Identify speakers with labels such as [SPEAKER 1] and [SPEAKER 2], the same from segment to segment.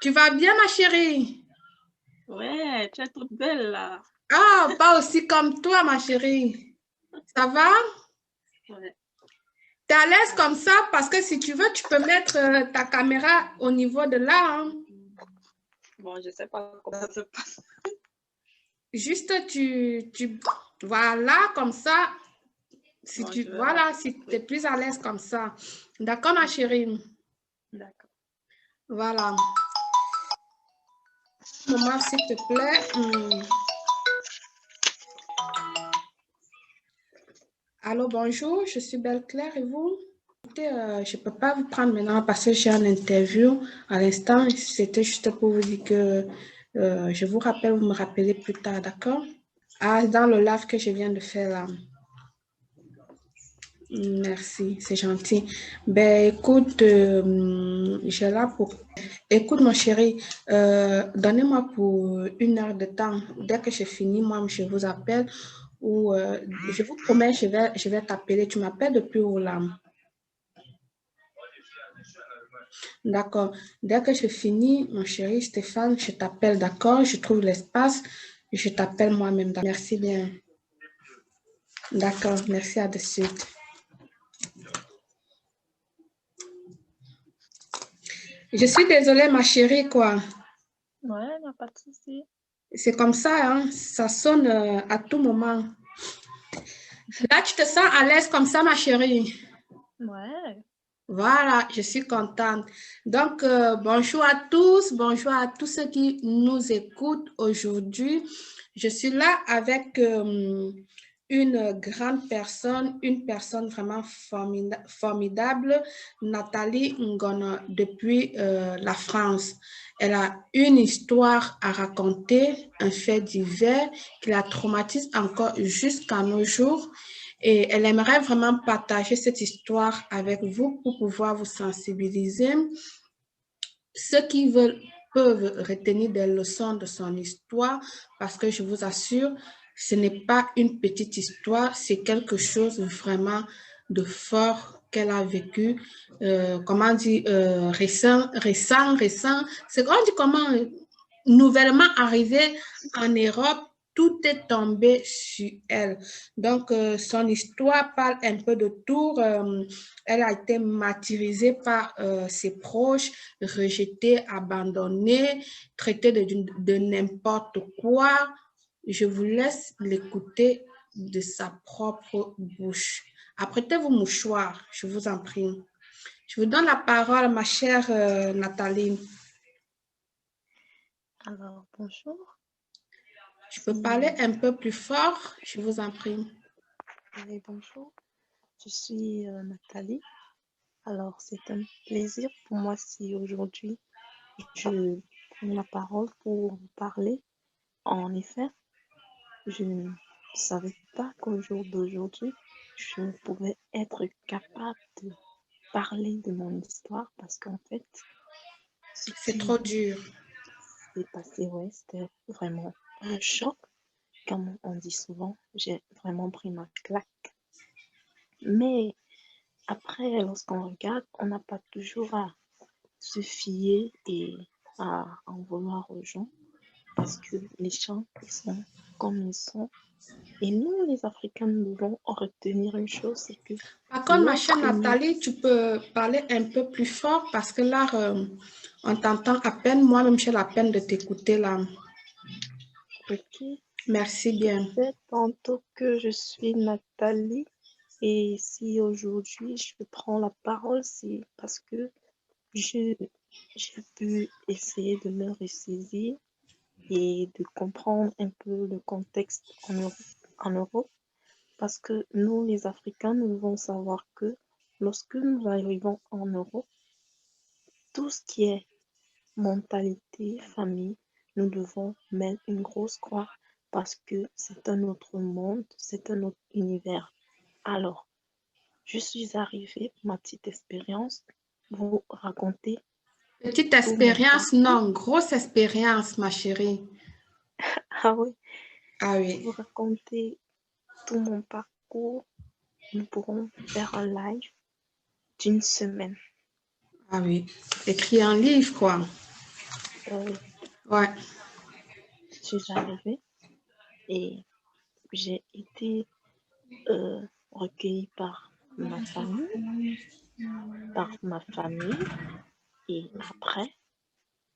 [SPEAKER 1] Tu vas bien, ma chérie?
[SPEAKER 2] Ouais, tu es toute belle là.
[SPEAKER 1] Ah, pas aussi comme toi, ma chérie. Ça va?
[SPEAKER 2] Ouais.
[SPEAKER 1] T'es à l'aise comme ça? Parce que si tu veux, tu peux mettre ta caméra au niveau de là, hein.
[SPEAKER 2] Bon, je sais pas comment ça se passe.
[SPEAKER 1] Juste, voilà, comme ça.
[SPEAKER 2] Bon, je vais voir.
[SPEAKER 1] Voilà, si tu es
[SPEAKER 2] Oui,
[SPEAKER 1] plus à l'aise comme ça. D'accord, ma chérie?
[SPEAKER 2] d'accord.
[SPEAKER 1] Voilà. Maman, s'il te plaît. Allô, bonjour, je suis Belle Claire et vous? Écoutez, je ne peux pas vous prendre maintenant parce que j'ai une interview à l'instant. C'était juste pour vous dire que je vous rappelle, vous me rappelez plus tard, d'accord? Ah, dans le live que je viens de faire là. Merci, c'est gentil. Ben, écoute, j'ai là pour... Écoute, mon chéri, donnez-moi pour 1 heure de temps. Dès que j'ai fini, moi, je vous appelle ou je vous promets, je vais t'appeler. Tu m'appelles depuis où là? D'accord. Dès que je finis, mon chéri Stéphane, je t'appelle, d'accord? Je trouve l'espace, je t'appelle moi-même. Merci bien. D'accord, merci, à de suite. Je suis désolée, ma chérie, quoi.
[SPEAKER 2] Ouais, n'a pas de souci.
[SPEAKER 1] C'est comme ça, hein? Ça sonne à tout moment. Là, tu te sens à l'aise comme ça, ma chérie?
[SPEAKER 2] Ouais.
[SPEAKER 1] Voilà, je suis contente. Donc, bonjour à tous ceux qui nous écoutent aujourd'hui. Je suis là avec une grande personne, une personne vraiment formidable, Nathalie Ngona, depuis la France. Elle a une histoire à raconter, un fait divers qui la traumatise encore jusqu'à nos jours. Et elle aimerait vraiment partager cette histoire avec vous pour pouvoir vous sensibiliser. Ceux qui veulent peuvent retenir des leçons de son histoire parce que je vous assure, ce n'est pas une petite histoire, c'est quelque chose vraiment de fort qu'elle a vécu, comment dire, récent. C'est on dit comment, nouvellement arrivé en Europe, tout est tombé sur elle. Donc, son histoire parle un peu de tout. Elle a été martyrisée par ses proches, rejetée, abandonnée, traitée de n'importe quoi. Je vous laisse l'écouter de sa propre bouche. Apprêtez vos mouchoirs, je vous en prie. Je vous donne la parole, ma chère Nathalie.
[SPEAKER 2] Alors, bonjour.
[SPEAKER 1] Je peux parler un peu plus fort, je vous en prie.
[SPEAKER 2] Oui, bonjour. Je suis Nathalie. Alors, c'est un plaisir pour moi si aujourd'hui je prends la parole pour vous parler. En effet, je ne savais pas qu'au jour d'aujourd'hui, je pouvais être capable de parler de mon histoire parce qu'en fait, ce
[SPEAKER 1] C'est
[SPEAKER 2] qui
[SPEAKER 1] trop dur.
[SPEAKER 2] s'est passé, ouais, c'était vraiment un choc. Comme on dit souvent, j'ai vraiment pris ma claque. Mais après, lorsqu'on regarde, on n'a pas toujours à se fier et à en vouloir aux gens parce que les gens, ils sont comme ils sont. Et nous, les Africains, nous devons retenir une chose, c'est que
[SPEAKER 1] Par contre, ma chère
[SPEAKER 2] lorsque nous...
[SPEAKER 1] Nathalie, tu peux parler un peu plus fort parce que là, on t'entend à peine. Moi-même, j'ai la peine de t'écouter là.
[SPEAKER 2] Ok,
[SPEAKER 1] Merci
[SPEAKER 2] je
[SPEAKER 1] bien.
[SPEAKER 2] disais tantôt que je suis Nathalie et si aujourd'hui je prends la parole, c'est parce que je, j'ai pu essayer de me ressaisir et de comprendre un peu le contexte en Europe. Parce que nous, les Africains, nous devons savoir que lorsque nous arrivons en Europe, tout ce qui est mentalité, famille, nous devons mettre une grosse croix parce que c'est un autre monde, c'est un autre univers. Alors, je suis arrivée, ma petite expérience, vous raconter
[SPEAKER 1] Petite
[SPEAKER 2] tout mon
[SPEAKER 1] expérience,
[SPEAKER 2] parcours.
[SPEAKER 1] non, grosse expérience, ma chérie.
[SPEAKER 2] Ah oui,
[SPEAKER 1] Ah
[SPEAKER 2] vous
[SPEAKER 1] oui,
[SPEAKER 2] raconter tout mon parcours. Nous pourrons faire un live d'une semaine.
[SPEAKER 1] ah oui. Écrit un livre, quoi. Ouais.
[SPEAKER 2] Je suis arrivée et j'ai été recueillie par ma famille, et après,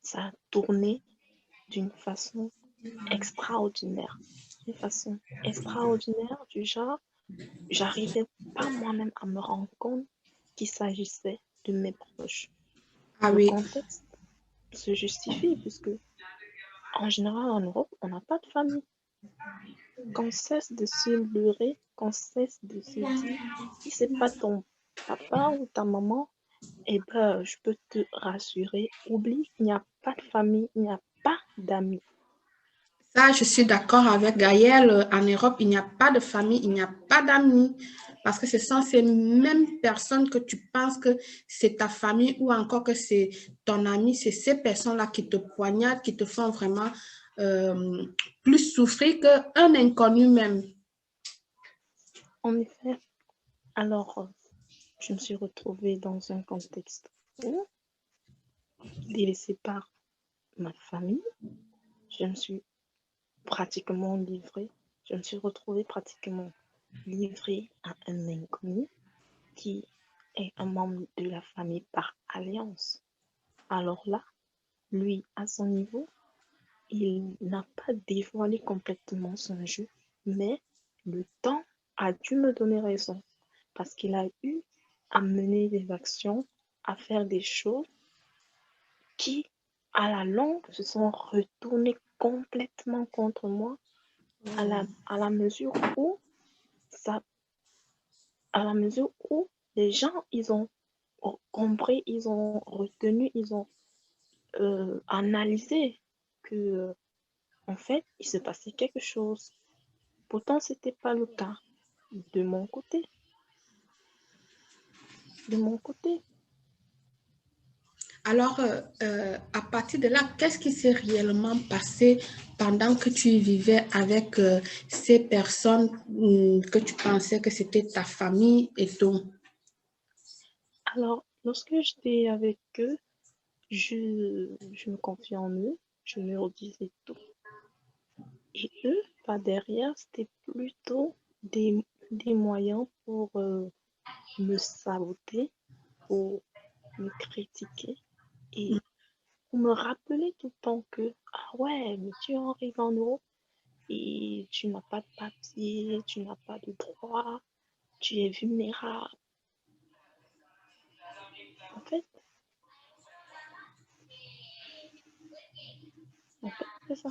[SPEAKER 2] ça a tourné d'une façon extraordinaire. D'une façon extraordinaire, du genre, j'arrivais pas moi-même à me rendre compte qu'il s'agissait de mes proches.
[SPEAKER 1] Ah
[SPEAKER 2] Le
[SPEAKER 1] oui.
[SPEAKER 2] contexte se justifie puisque, en général, en Europe, on n'a pas de famille. Qu'on cesse de se leurrer, qu'on cesse de se dire, si c'est pas ton papa ou ta maman, eh ben, je peux te rassurer, oublie, il n'y a pas de famille, il n'y a pas d'amis.
[SPEAKER 1] Ça, je suis d'accord avec Gaëlle. En Europe, il n'y a pas de famille, il n'y a pas d'amis. Parce que ce sont ces mêmes personnes que tu penses que c'est ta famille ou encore que c'est ton ami. C'est ces personnes-là qui te poignardent, qui te font vraiment plus souffrir qu'un inconnu même.
[SPEAKER 2] En effet, alors, je me suis retrouvée dans un contexte où, délaissée par ma famille, je me suis pratiquement livrée, je me suis retrouvée pratiquement livrée à un inconnu qui est un membre de la famille par alliance. Alors là, lui, à son niveau, il n'a pas dévoilé complètement son jeu, mais le temps a dû me donner raison parce qu'il a eu à mener des actions, à faire des choses qui, à la longue, se sont retournées complètement contre moi à la mesure où ça, à la mesure où les gens, ils ont compris, ils ont retenu, ils ont analysé que, en fait, il se passait quelque chose. Pourtant, ce n'était pas le cas de mon côté. De mon côté.
[SPEAKER 1] Alors, à partir de là, qu'est-ce qui s'est réellement passé pendant que tu vivais avec ces personnes que tu pensais que c'était ta famille et tout?
[SPEAKER 2] Alors, lorsque j'étais avec eux, je me confiais en eux, je leur disais tout. Et eux, par derrière, c'était plutôt des moyens pour me saboter, pour me critiquer et pour me rappeler tout le temps que, ah ouais, mais tu arrives en Europe et tu n'as pas de papier, tu n'as pas de droit, tu es vulnérable. En fait, c'est ça.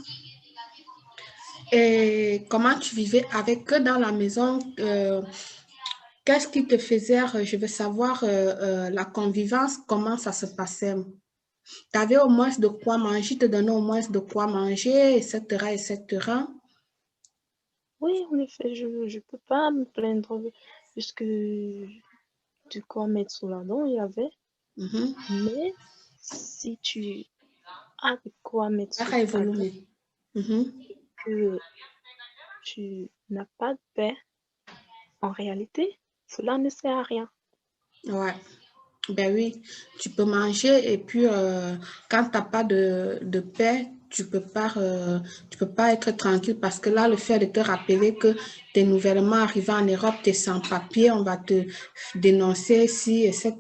[SPEAKER 1] Et comment tu vivais avec eux dans la maison? Qu'est-ce qui te faisait, je veux savoir, la convivence, comment ça se passait? Tu avais au moins de quoi manger, te donnait au moins de quoi manger, etc., etc.
[SPEAKER 2] Oui, en effet, je ne peux pas me plaindre puisque de quoi mettre sous la dent, il y avait.
[SPEAKER 1] Mhm.
[SPEAKER 2] Mais si tu as de quoi mettre
[SPEAKER 1] Ça
[SPEAKER 2] sous
[SPEAKER 1] a
[SPEAKER 2] ta dent
[SPEAKER 1] évolué. Mhm.
[SPEAKER 2] et que tu n'as pas de paix, en réalité, cela ne sert à rien.
[SPEAKER 1] Ouais. Ben oui, tu peux manger et puis quand tu n'as pas de paix, tu peux pas être tranquille parce que là, le fait de te rappeler que tu es nouvellement arrivé en Europe, tu es sans papier, on va te dénoncer ici, etc.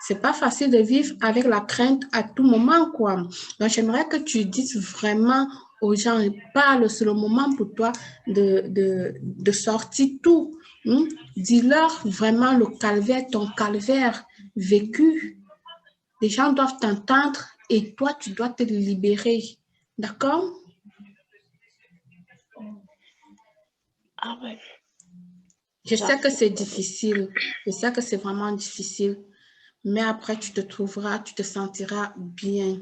[SPEAKER 1] C'est pas facile de vivre avec la crainte à tout moment, quoi. Donc, j'aimerais que tu dises vraiment aux gens, parle, c'est le moment pour toi de sortir tout. Hmm? Dis-leur vraiment le calvaire, ton calvaire vécu. Les gens doivent t'entendre et toi, tu dois te libérer. D'accord?
[SPEAKER 2] Ah ouais,
[SPEAKER 1] Je sais que c'est
[SPEAKER 2] j'accepte.
[SPEAKER 1] difficile. Je sais que c'est vraiment difficile. Mais après, tu te trouveras, tu te sentiras bien.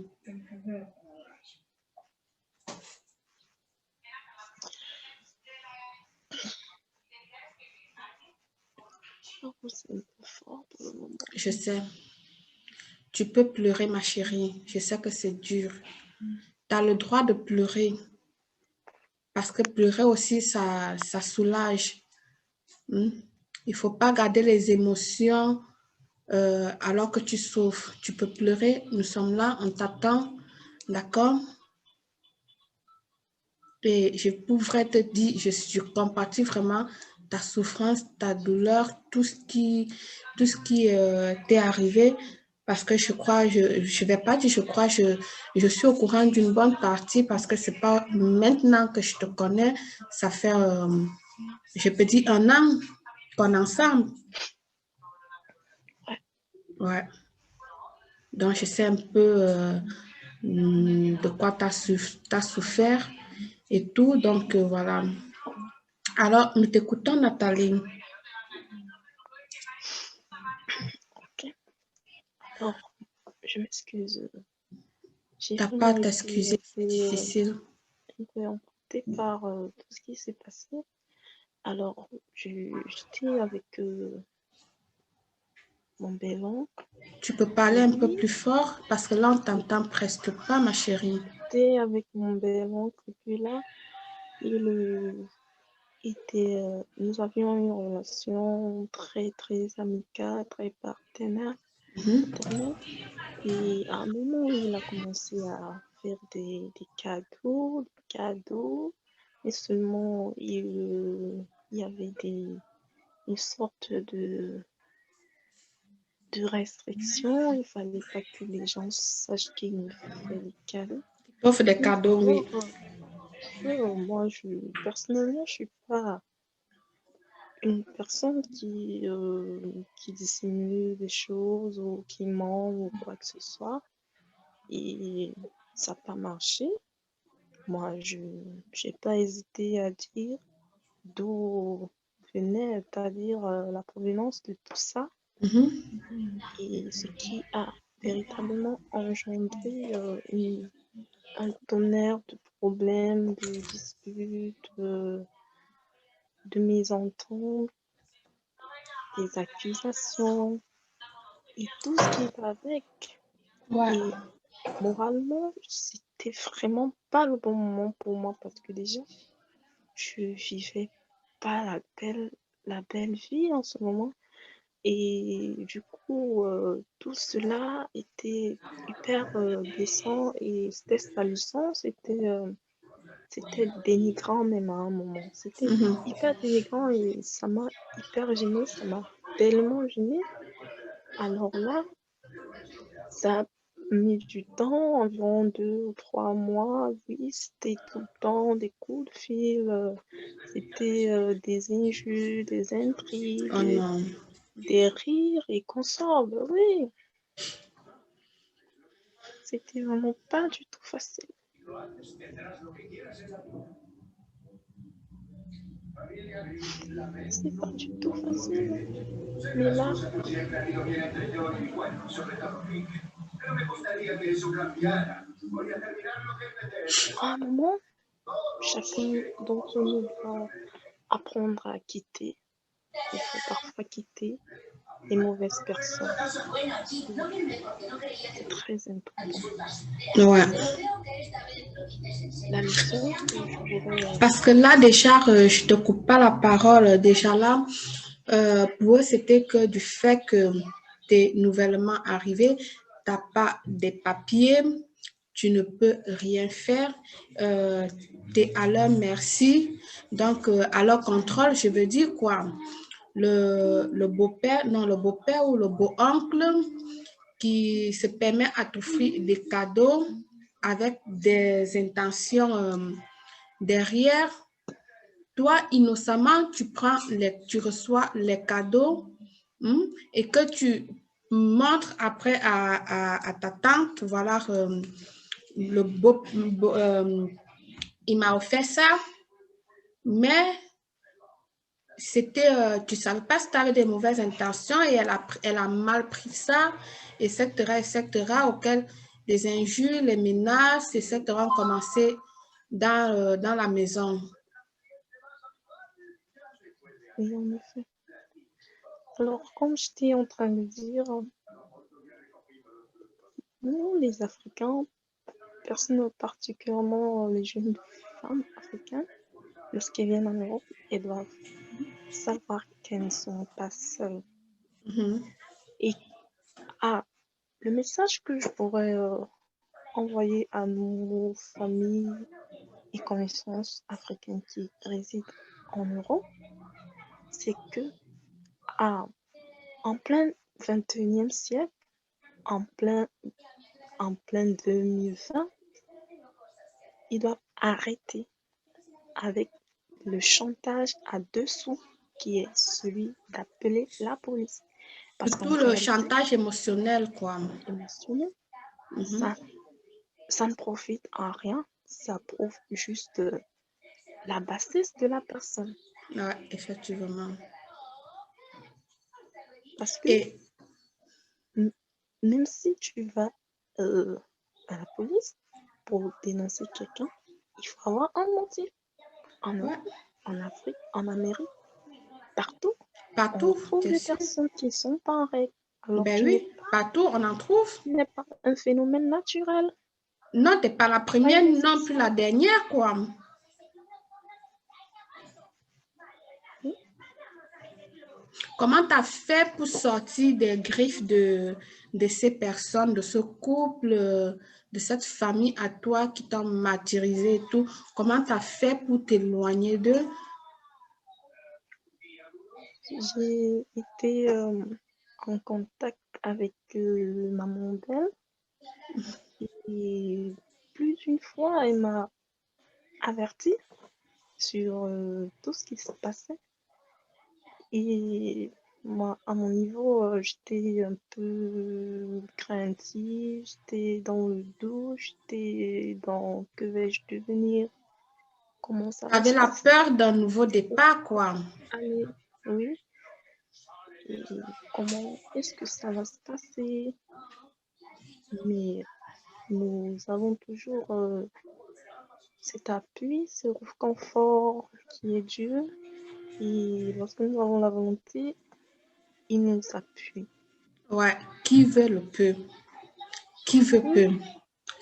[SPEAKER 2] J'avoue, c'est un peu fort pour le moment.
[SPEAKER 1] Je sais. Tu peux pleurer, ma chérie. Je sais que c'est dur. Tu as le droit de pleurer. Parce que pleurer aussi, ça soulage. Hmm? Il ne faut pas garder les émotions alors que tu souffres. Tu peux pleurer. Nous sommes là, on t'attend. D'accord? Et je pourrais te dire, je compatis vraiment ta souffrance, ta douleur, tout ce qui t'est arrivé, parce que je crois, je vais pas dire, je suis au courant d'une bonne partie parce que c'est pas maintenant que je te connais, ça fait, je peux dire 1 an qu'on est ensemble. Ouais. Donc, je sais un peu de quoi tu as souffert et tout. Donc, voilà. Alors, nous t'écoutons, Nathalie.
[SPEAKER 2] Ok. Alors, je m'excuse. J'ai
[SPEAKER 1] T'as pas
[SPEAKER 2] vraiment
[SPEAKER 1] à
[SPEAKER 2] été
[SPEAKER 1] t'excuser, c'est difficile.
[SPEAKER 2] un peu empruntée par tout ce qui s'est passé. Alors, j'étais avec mon bel-oncle.
[SPEAKER 1] Tu peux parler un peu
[SPEAKER 2] Oui,
[SPEAKER 1] plus fort parce que là, on t'entend presque pas, ma chérie.
[SPEAKER 2] j'étais avec mon bel-oncle. Et puis là, nous avions une relation très, très amicale, très
[SPEAKER 1] Mhm.
[SPEAKER 2] paternelle. Et à un moment, il a commencé à faire des cadeaux. Et seulement, il y avait une sorte de restriction. Il fallait pas que les gens sachent qu'il me fait des cadeaux.
[SPEAKER 1] Offre des
[SPEAKER 2] Bien
[SPEAKER 1] cadeaux, oui.
[SPEAKER 2] sûr, moi, personnellement, je suis pas une personne qui dissimule des choses ou qui ment ou quoi que ce soit. Et ça n'a pas marché. Moi, je n'ai pas hésité à dire d'où venait, c'est-à-dire la provenance de tout ça
[SPEAKER 1] Mhm.
[SPEAKER 2] et ce qui a véritablement engendré un tonnerre de problèmes, de disputes, de mésententes, des accusations et tout ce qui va avec.
[SPEAKER 1] Ouais.
[SPEAKER 2] Et moralement, c'était vraiment pas le bon moment pour moi parce que déjà, je vivais pas la belle vie en ce moment. Et du coup, tout cela était hyper blessant et c'était salissant. C'était dénigrant même à un moment. C'était
[SPEAKER 1] Mhm.
[SPEAKER 2] hyper dénigrant et ça m'a hyper gênée. Ça m'a tellement gênée. Alors là, ça a mis du temps, environ 2 ou 3 mois. Oui, c'était tout le temps des coups de fil, c'était des injures, des
[SPEAKER 1] Oh
[SPEAKER 2] intrigues,
[SPEAKER 1] non.
[SPEAKER 2] des rires et consorts. Ben oui, c'était vraiment pas du tout facile. C'est pas du tout facile. Mais là, à un moment, chacun d'entre nous doit apprendre à quitter. Il faut parfois quitter les mauvaises personnes. C'est très important.
[SPEAKER 1] Ouais.
[SPEAKER 2] La leçon que je pourrais...
[SPEAKER 1] Parce que là, déjà, je te coupe pas la parole. Déjà là, pour eux, c'était que du fait que tu es nouvellement arrivé, tu n'as pas des papiers, tu ne peux rien faire, tu es à leur merci. Donc, à leur contrôle, je veux dire quoi? Le beau-père, non, le beau-père ou le beau-oncle qui se permet à t'offrir des cadeaux avec des intentions derrière. Toi, innocemment, tu reçois les cadeaux et que tu montres après à ta tante, voilà, il m'a offert ça, mais c'était, tu ne savais pas si tu avais des mauvaises intentions et elle a mal pris ça, etc., auquel les injures, les menaces, etc., ont commencé dans la maison.
[SPEAKER 2] Oui, en effet. Alors, comme j'étais en train de dire, nous, les Africains, personne particulièrement les jeunes femmes africaines, lorsqu'elles viennent en Europe, elles doivent savoir qu'elles ne sont pas seules.
[SPEAKER 1] Mhm.
[SPEAKER 2] Et le message que je pourrais envoyer à nos familles et connaissances africaines qui résident en Europe, c'est que en plein 21e siècle, en plein 2020, ils doivent arrêter avec le chantage à dessous qui est celui d'appeler la police. Parce qu'en
[SPEAKER 1] Surtout le
[SPEAKER 2] réalité,
[SPEAKER 1] chantage émotionnel, quoi.
[SPEAKER 2] émotionnel,
[SPEAKER 1] Mhm.
[SPEAKER 2] ça ne profite en rien, ça prouve juste la bassesse de la personne.
[SPEAKER 1] Ouais, effectivement.
[SPEAKER 2] Parce que
[SPEAKER 1] Et
[SPEAKER 2] même si tu vas à la police pour dénoncer quelqu'un, il faut avoir un motif. En
[SPEAKER 1] ouais,
[SPEAKER 2] Europe, en Afrique, en Amérique, partout, on
[SPEAKER 1] partout,
[SPEAKER 2] trouve
[SPEAKER 1] bien
[SPEAKER 2] des
[SPEAKER 1] sûr.
[SPEAKER 2] personnes qui sont pas en règle. Alors,
[SPEAKER 1] Ben oui, partout, on en trouve.
[SPEAKER 2] tu n'es pas un phénomène naturel.
[SPEAKER 1] Non, t'es pas la première,
[SPEAKER 2] Voyez, c'est
[SPEAKER 1] non plus
[SPEAKER 2] ça.
[SPEAKER 1] la dernière, quoi.
[SPEAKER 2] Oui.
[SPEAKER 1] Comment tu as fait pour sortir des griffes de ces personnes, de ce couple, de cette famille à toi qui t'ont martyrisé et tout? Comment tu as fait pour t'éloigner d'eux?
[SPEAKER 2] J'ai été en contact avec maman d'elle et plus d'une fois, elle m'a averti sur tout ce qui se passait. Et moi, à mon niveau, j'étais un peu craintive, j'étais dans le doute, j'étais dans que vais-je devenir, comment ça
[SPEAKER 1] Tu
[SPEAKER 2] va
[SPEAKER 1] avais
[SPEAKER 2] se
[SPEAKER 1] la
[SPEAKER 2] passer.
[SPEAKER 1] peur d'un nouveau départ, quoi.
[SPEAKER 2] Allez, oui, et comment est-ce que ça va se passer? Mais nous avons toujours cet appui, ce confort qui est Dieu. Et lorsque nous avons la volonté, il nous appuie.
[SPEAKER 1] Ouais, qui veut le peut. Qui veut
[SPEAKER 2] Oui,
[SPEAKER 1] peut.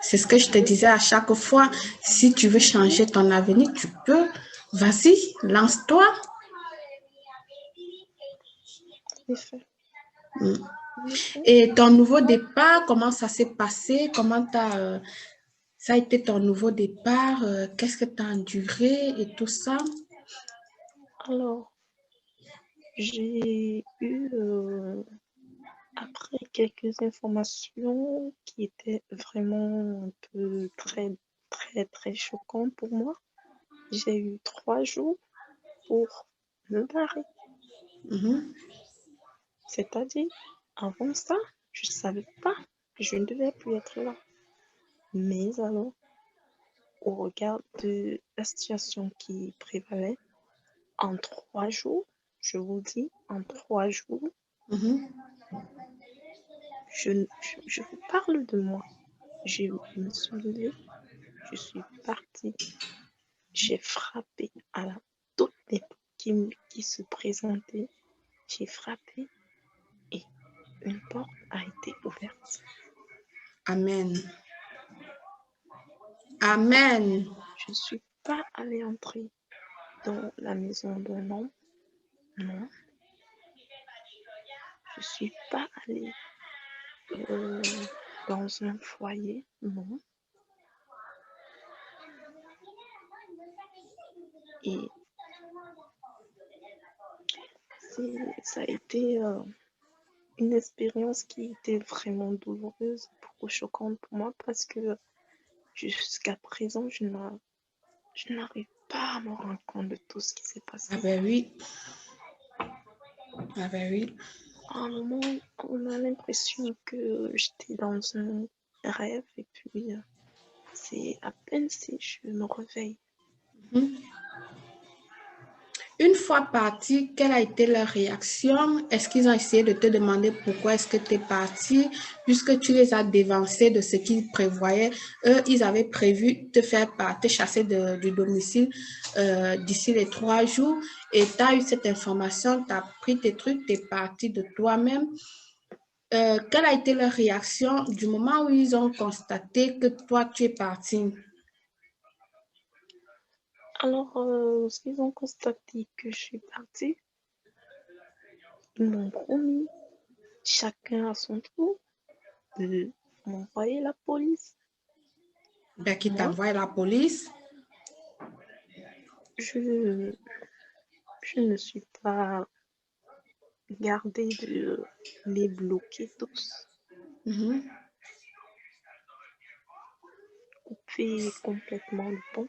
[SPEAKER 1] C'est ce que je te disais à chaque fois. Si tu veux
[SPEAKER 2] oui,
[SPEAKER 1] changer ton avenir, tu peux. Vas-y, lance-toi.
[SPEAKER 2] en effet,
[SPEAKER 1] Mm.
[SPEAKER 2] en effet.
[SPEAKER 1] Et ton nouveau départ, comment ça s'est passé? Ça a été ton nouveau départ? Qu'est-ce que tu as enduré et tout ça?
[SPEAKER 2] Alors, j'ai eu, après quelques informations qui étaient vraiment un peu très choquantes pour moi, j'ai eu 3 jours pour me barrer.
[SPEAKER 1] Mhm.
[SPEAKER 2] C'est-à-dire, avant ça, je ne savais pas que je ne devais plus être là. Mais alors, au regard de la situation qui prévalait, en 3 jours, je vous dis, en 3 jours,
[SPEAKER 1] Mhm.
[SPEAKER 2] je vous parle de moi. Je me suis levée, je suis partie, j'ai frappé à la toute porte qui se présentait. J'ai frappé et une porte a été ouverte.
[SPEAKER 1] Amen. Amen.
[SPEAKER 2] Je ne suis pas allée entrer dans la maison d'un homme, non. Je ne suis pas allée dans un foyer, non. Et ça a été une expérience qui était vraiment douloureuse, beaucoup choquante pour moi parce que jusqu'à présent, je n'arrive pas à me rendre compte de tout ce qui s'est
[SPEAKER 1] Ah
[SPEAKER 2] passé.
[SPEAKER 1] ben oui. Ah ben oui.
[SPEAKER 2] À un moment, on a l'impression que j'étais dans un rêve et puis c'est à peine si je me réveille.
[SPEAKER 1] Mhm. Une fois parti, quelle a été leur réaction? Est-ce qu'ils ont essayé de te demander pourquoi est-ce que tu es parti, puisque tu les as dévancés de ce qu'ils prévoyaient? Eux, ils avaient prévu te faire te chasser du domicile d'ici les 3 jours et tu as eu cette information, tu as pris tes trucs, tu es parti de toi-même. Quelle a été leur réaction du moment où ils ont constaté que toi, tu es parti?
[SPEAKER 2] Alors, lorsqu'ils ont constaté que je suis partie, ils m'ont promis, chacun à son tour, de m'envoyer la police.
[SPEAKER 1] Ben, qui
[SPEAKER 2] Moi,
[SPEAKER 1] t'envoie à la police.
[SPEAKER 2] je ne suis pas gardée de les bloquer tous,
[SPEAKER 1] Mhm.
[SPEAKER 2] couper complètement le pont.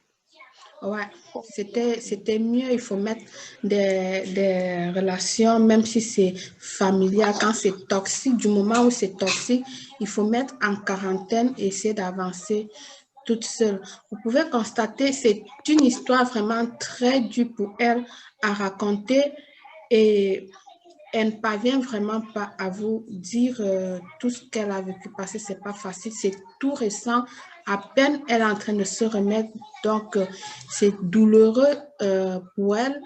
[SPEAKER 1] Ouais,
[SPEAKER 2] Bon,
[SPEAKER 1] c'était mieux. Il faut mettre des relations, même si c'est familial, quand c'est toxique, du moment où c'est toxique, il faut mettre en quarantaine et essayer d'avancer toute seule. Vous pouvez constater, c'est une histoire vraiment très dure pour elle à raconter et elle ne parvient vraiment pas à vous dire tout ce qu'elle a vécu parce que c'est pas facile, c'est tout récent. À peine elle est en train de se remettre, donc c'est douloureux pour elle.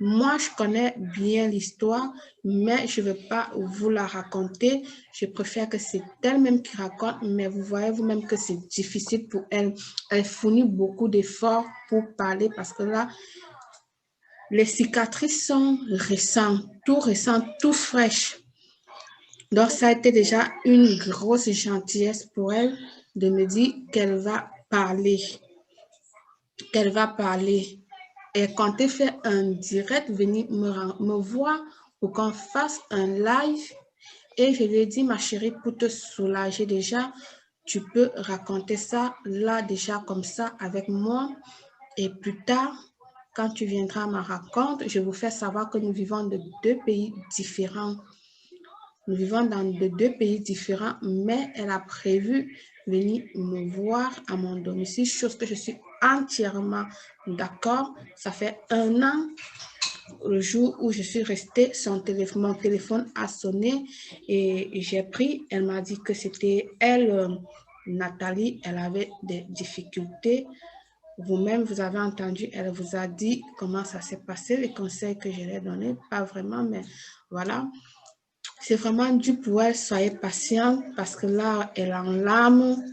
[SPEAKER 1] Moi, je connais bien l'histoire, mais je ne veux pas vous la raconter. Je préfère que c'est elle-même qui raconte, mais vous voyez vous-même que c'est difficile pour elle. Elle fournit beaucoup d'efforts pour parler parce que là, les cicatrices sont récentes, tout fraîches. Donc, ça a été déjà une grosse gentillesse pour elle de me dire qu'elle va parler, qu'elle va parler. Et quand elle fait un direct, venir me voir pour qu'on fasse un live. Et je lui ai dit, ma chérie, pour te soulager déjà, tu peux raconter ça là déjà comme ça avec moi. Et plus tard, quand tu viendras à ma raconte, je vous fais savoir que nous vivons de deux pays différents. Nous vivons dans de deux pays différents, mais elle a prévu venir me voir à mon domicile, chose que je suis entièrement d'accord. Ça fait 1 an, le jour où je suis restée, mon téléphone a sonné et j'ai pris. Elle m'a dit que c'était elle, Nathalie, elle avait des difficultés. Vous-même, vous avez entendu, elle vous a dit comment ça s'est passé, les conseils que je lui ai donnés, pas vraiment, mais voilà. C'est vraiment dur pour elle, soyez patiente parce que là, elle est en larmes.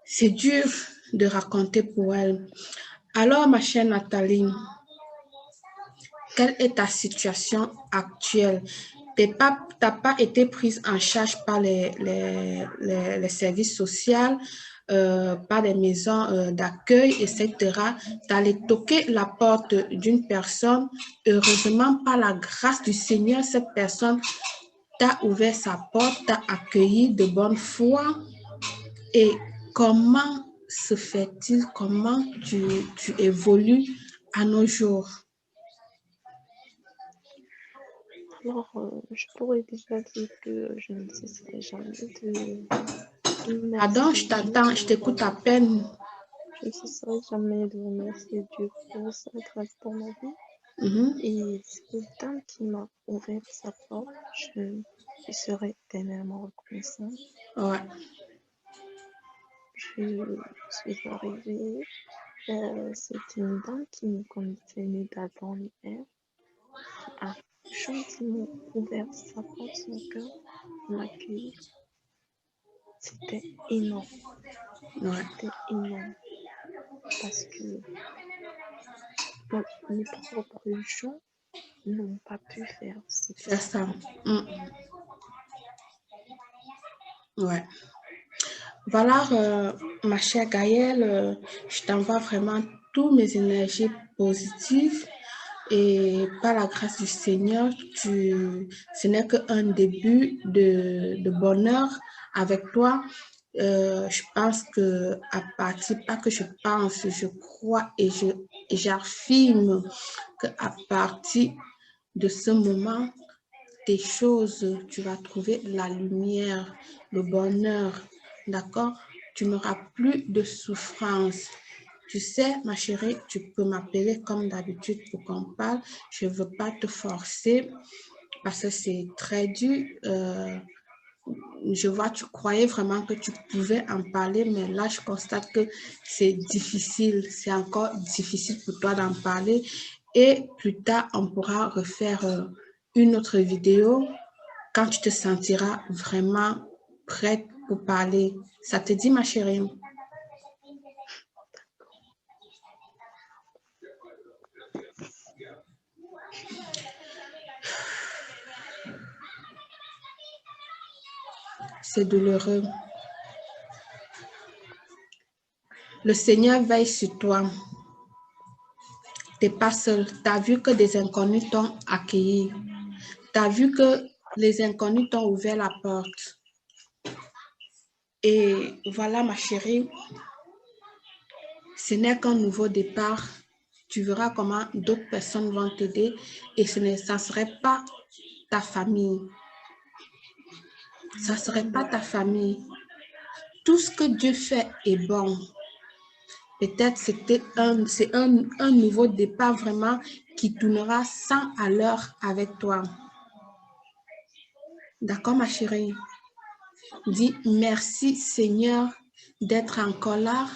[SPEAKER 1] C'est dur de raconter pour elle. Alors, ma chère Nathalie, quelle est ta situation actuelle? Tu n'as pas été prise en charge par les services sociaux, par les maisons d'accueil, etc. Tu allais toquer la porte d'une personne. Heureusement, par la grâce du Seigneur, cette personne t'a ouvert sa porte, t'a accueilli de bonne foi. Et comment se fait-il, comment tu évolues à nos jours?
[SPEAKER 2] alors, je pourrais déjà dire que je ne cesserai jamais de
[SPEAKER 1] Pardon,
[SPEAKER 2] remercier
[SPEAKER 1] je
[SPEAKER 2] Dieu
[SPEAKER 1] t'entends, je
[SPEAKER 2] pour...
[SPEAKER 1] t'écoute à peine.
[SPEAKER 2] je ne cesserai jamais de remercier Dieu pour sa grâce dans ma vie.
[SPEAKER 1] Mhm.
[SPEAKER 2] Et cette dame qui m'a ouvert sa porte, je lui serai éternellement reconnaissante.
[SPEAKER 1] Ouais.
[SPEAKER 2] Je suis arrivée, c'est une dame qui me connaissait nulle d'avant l'hiver, qui a gentiment ouvert sa porte, son cœur, pour m'accueillir. C'était énorme,
[SPEAKER 1] Ouais.
[SPEAKER 2] c'était énorme, parce que mes propres gens n'ont pas pu faire ce que
[SPEAKER 1] Faire
[SPEAKER 2] cette
[SPEAKER 1] ça.
[SPEAKER 2] dame.
[SPEAKER 1] Ouais. Voilà, ma chère Gaëlle, je t'envoie vraiment toutes mes énergies positives et par la grâce du Seigneur, ce n'est qu'un début de bonheur avec toi. Je pense que à partir, pas que je pense, je crois et j'affirme qu'à partir de ce moment, tes choses, tu vas trouver la lumière, le bonheur, d'accord? Tu n'auras plus de souffrance. Tu sais, ma chérie, tu peux m'appeler comme d'habitude pour qu'on parle. Je ne veux pas te forcer parce que c'est très dur. Je vois, tu croyais vraiment que tu pouvais en parler, mais là, je constate que c'est difficile. C'est encore difficile pour toi d'en parler. Et plus tard, on pourra refaire une autre vidéo quand tu te sentiras vraiment prête pour parler. Ça te dit, ma chérie? C'est douloureux. Le Seigneur veille sur toi. Tu n'es pas seul. Tu as vu que des inconnus t'ont accueilli. Tu as vu que les inconnus t'ont ouvert la porte. Et voilà, ma chérie, ce n'est qu'un nouveau départ. Tu verras comment d'autres personnes vont t'aider et ça ne serait pas ta famille. Ça ne serait pas ta famille. Tout ce que Dieu fait est bon. Peut-être c'est un nouveau départ vraiment qui tournera 100 à l'heure avec toi. D'accord, ma chérie? Dis merci Seigneur d'être encore là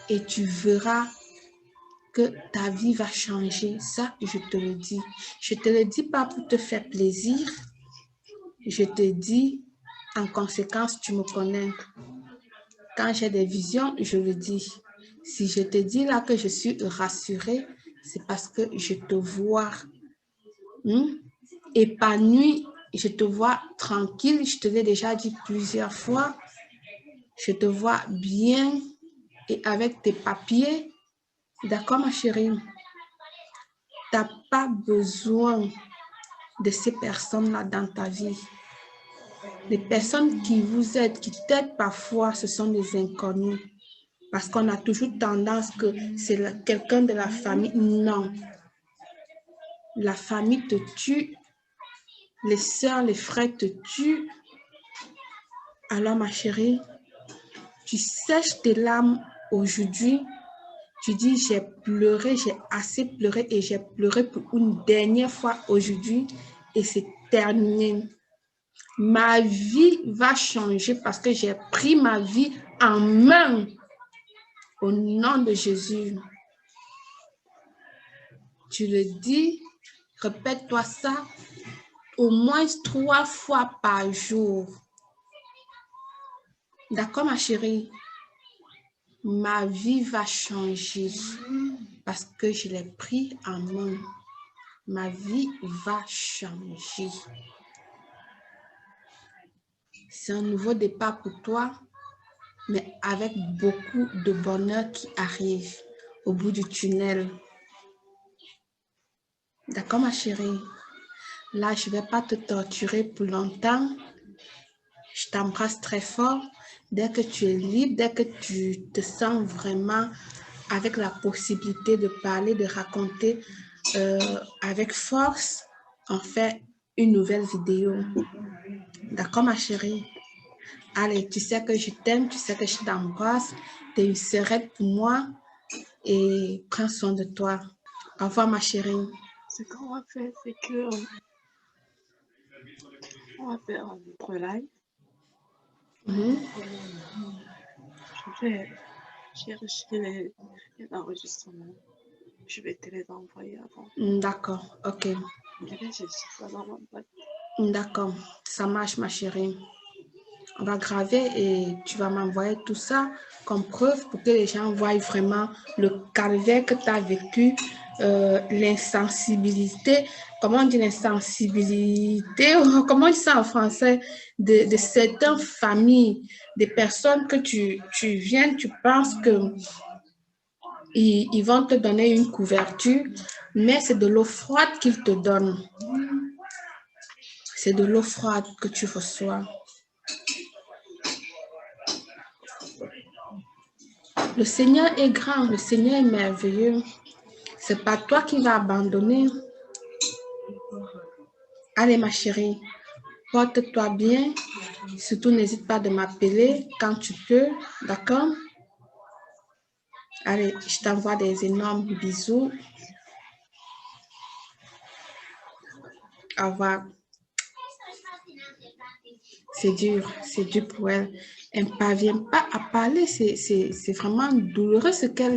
[SPEAKER 1] et tu verras que ta vie va changer. Ça, je te le dis. Je ne te le dis pas pour te faire plaisir. Je te dis, en conséquence, tu me connais. Quand j'ai des visions, je le dis. Si je te dis là que je suis rassurée, c'est parce que je te vois épanouie, je te vois tranquille. Je te l'ai déjà dit plusieurs fois. Je te vois bien et avec tes papiers. D'accord, ma chérie? Tu n'as pas besoin de ces personnes-là dans ta vie. Les personnes qui vous aident, qui t'aident parfois, ce sont des inconnus. Parce qu'on a toujours tendance que c'est quelqu'un de la famille. Non. La famille te tue. Les sœurs, les frères te tuent. Alors, ma chérie, tu sèches tes larmes aujourd'hui. Tu dis, j'ai pleuré, j'ai assez pleuré et j'ai pleuré pour une dernière fois aujourd'hui et c'est terminé. Ma vie va changer parce que j'ai pris ma vie en main au nom de Jésus. Tu le dis, répète-toi ça au moins 3 fois par jour. D'accord, ma chérie? Ma vie va changer parce que je l'ai pris en main. Ma vie va changer. C'est un nouveau départ pour toi, mais avec beaucoup de bonheur qui arrive au bout du tunnel. D'accord, ma chérie? Là, je ne vais pas te torturer pour longtemps. Je t'embrasse très fort. Dès que tu es libre, dès que tu te sens vraiment avec la possibilité de parler, de raconter avec force, on fait une nouvelle vidéo. D'accord, ma chérie? Allez, tu sais que je t'aime, tu sais que je t'embrasse. Tu es une sœurette pour moi et prends soin de toi. Au revoir, ma chérie.
[SPEAKER 2] Ce qu'on va faire, c'est que on va faire un autre live. J'ai reçu les enregistrements. Je vais te les envoyer avant.
[SPEAKER 1] D'accord, ok.
[SPEAKER 2] Je vais chercher ça dans ma boîte.
[SPEAKER 1] D'accord, ça marche, ma chérie. On va graver et tu vas m'envoyer tout ça comme preuve pour que les gens voient vraiment le calvaire que tu as vécu, l'insensibilité, comment on dit l'insensibilité, comment on dit ça en français, de certaines familles, des personnes que tu viens, tu penses que ils vont te donner une couverture, mais c'est de l'eau froide qu'ils te donnent. C'est de l'eau froide que tu reçois. Le Seigneur est grand, le Seigneur est merveilleux. C'est pas toi qui vas abandonner. Allez, ma chérie, porte-toi bien. Surtout, n'hésite pas de m'appeler quand tu peux, d'accord? Allez, je t'envoie des énormes bisous. Au revoir. C'est dur pour elle. Elle ne parvient pas à parler. C'est vraiment douloureux ce qu'elle